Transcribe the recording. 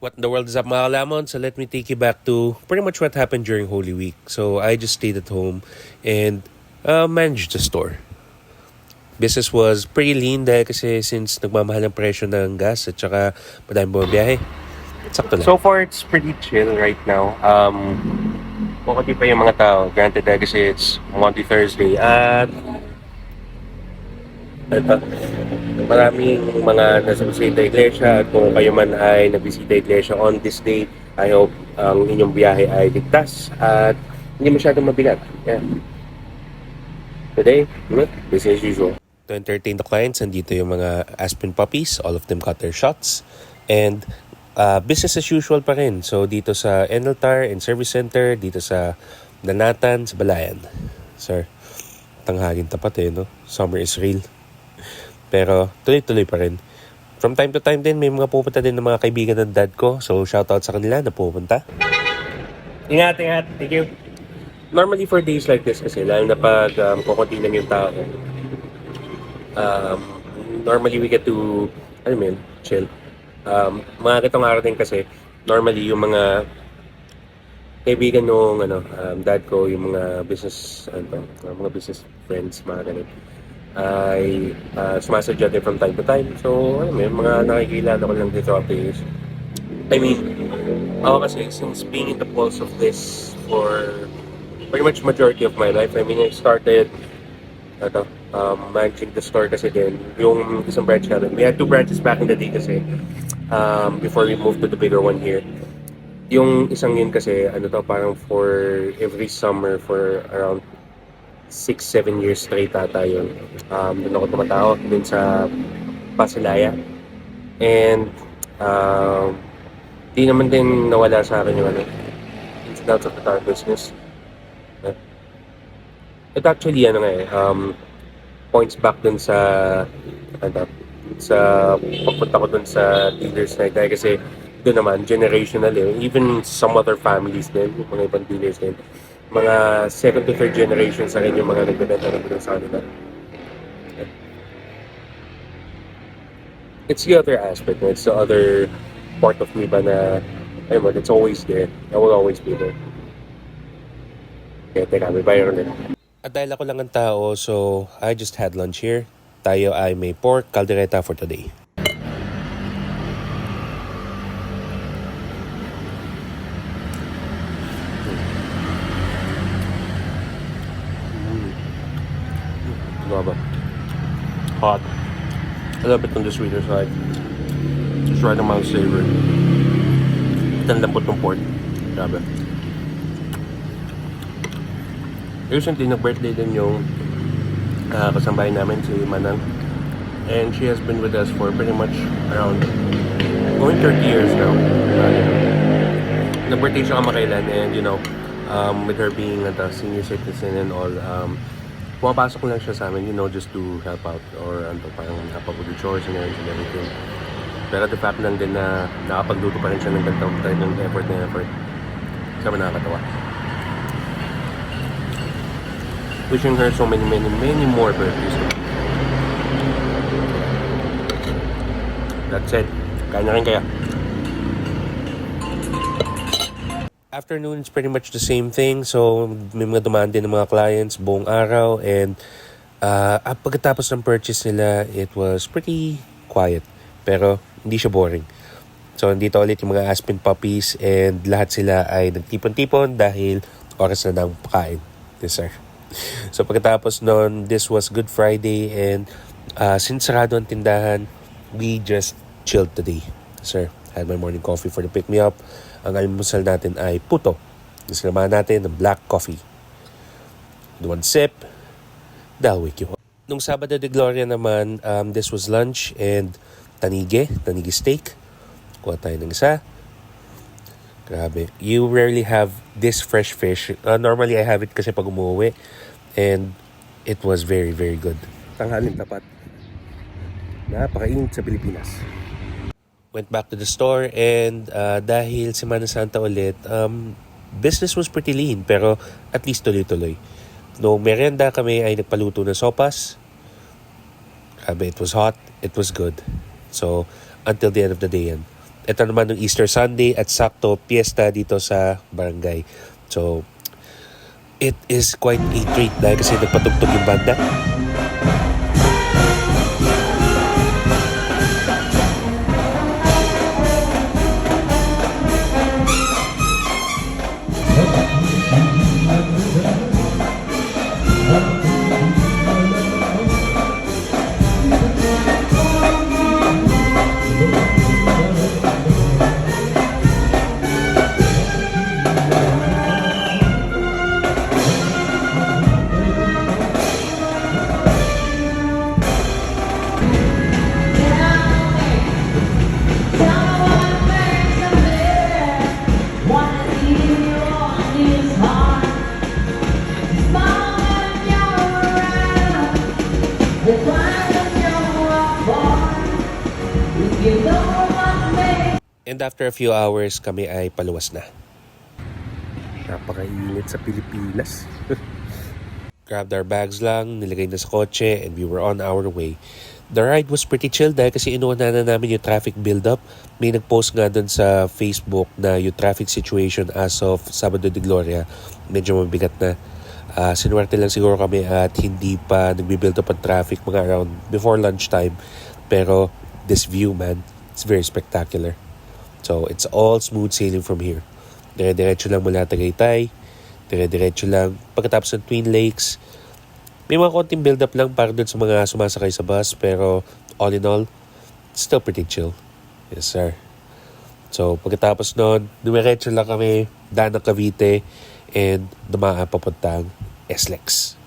What in the world is up, mga kalamon? So let me take you back to pretty much what happened during Holy Week. So I just stayed at home and managed the store. Business was pretty lean dahil kasi since nagmamahal ang presyo ng gas at saka madaming bumabiyahe. Sakto lang. So far, it's pretty chill right now. Bukati pa yung mga tao. Granted dahil kasi it's Monday, Thursday. At ito, maraming mga nasa bisita iglesia at kung kayo man ay nabisita iglesia on this day, I hope ang inyong biyahe ay ligtas at hindi masyadong mabigat. Yeah. Today, business as usual. To entertain the clients, andito yung mga Aspen puppies. All of them got their shots. And business as usual pa rin. So dito sa Eneltar and Service Center, dito sa Danatan, sa Balayan. Sir, tanghagin tapat no? Summer is real. Pero tuloy-tuloy pa rin. From time to time din, may mga pupunta din ng mga kaibigan ng dad ko. So, shoutout sa kanila na pupunta. Ingat. Thank you. Normally for days like this kasi, lalo na pag kukunti lang yung tao, normally we get to, chill. Mga ganitong araw din kasi, normally yung mga kaibigan nung dad ko, yung mga business, mga business friends, mga ganun, ay sumasadya din from time to time. So, mga nakikilala ko lang dito at is, ako kasi since being in the pulse of this for pretty much majority of my life, I started managing the store kasi din, yung isang branch natin. We had 2 branches back in the day kasi, before we moved to the bigger one here. Yung isang yun kasi, parang for every summer for around 6-7 years straight ata yun. Doon ako tumatao, dun sa Pasilaya. And di naman din nawala sa akin yung ins and outs of the car business. It actually, points back dun sa sa pagpunta ko dun sa dealers na dahil kasi doon naman, generational even some other families din, mga ibang dealers din. Mga 2nd to 3rd generation sa rin yung mga nagbebenta ng sa kanila. It's the other aspect, it's the other part of me ba na, it's always there. I will always be there. Kaya teka, may bayaran din. At dahil ako lang ang tao, so I just had lunch here. Tayo ay may pork caldereta for today. Hot. A little bit on the sweeter side. Just right amount of savor. At ang lambot ng pork. Grabe. Recently, nag-birthday din yung kasambahay namin, si Manang. And she has been with us for pretty much around going 30 years now. Nag-birthday siya kamakailan and with her being a senior citizen and all, pumapasok lang siya sa amin, just to help out or parang help out with the chores and everything. Pero the fact lang din na nakapagluto pa rin siya ng ganitong effort. Sabi nakakatawa. Wishing her so many more birthdays. That's it. Kain na rin kaya. Afternoon is pretty much the same thing. So, may mga dumaan din ng mga clients buong araw. And pagkatapos ng purchase nila, it was pretty quiet. Pero, hindi siya boring. So, nandito ulit yung mga Aspen puppies. And lahat sila ay nagtipon-tipon dahil oras na ng pagkain. Yes, sir. So, pagkatapos nun, this was Good Friday. And since sarado ang tindahan, we just chilled today. Sir, had my morning coffee for the pick-me-up. Ang almusal natin ay puto. Sinamahan natin ng black coffee. One sip, that'll wake you up. Nung Sabado de Gloria naman, this was lunch and tanige steak. Kuha tayo ng isa. Grabe. You rarely have this fresh fish. Normally, I have it kasi pag umuwi. And it was very, very good. Tanghalin tapat. Napakainit sa Pilipinas. Went back to the store and dahil Semana Santa ulit, business was pretty lean pero at least tuloy-tuloy. Noong merienda kami ay nagpaluto ng sopas. It was hot, it was good. So, until the end of the day yan. ito naman ng Easter Sunday at sakto piyesta dito sa barangay. So, it is quite a treat dahil kasi nagpatugtog yung banda. And after a few hours, kami ay paluwas na. Napakainit sa Pilipinas. Grabbed our bags lang, nilagay na sa kotse, and we were on our way. The ride was pretty chill dahil kasi inuuna na namin yung traffic build-up. May nag-post nga dun sa Facebook na yung traffic situation as of Sabado de Gloria, medyo mabigat na. Sinuwerte lang siguro kami at hindi pa nagbi-build up ang traffic mga around before lunchtime. Pero this view, man, it's very spectacular. So, it's all smooth sailing from here. Dire-diretso lang mula Tagaytay. Dire-diretso lang. Pagkatapos ng Twin Lakes, may mga konting build-up lang para dun sa mga sumasakay sa bus. Pero, all in all, it's still pretty chill. Yes, sir. So, pagkatapos nun, dumiretso lang kami, daan ng Cavite, and dumaan papuntang SLEX.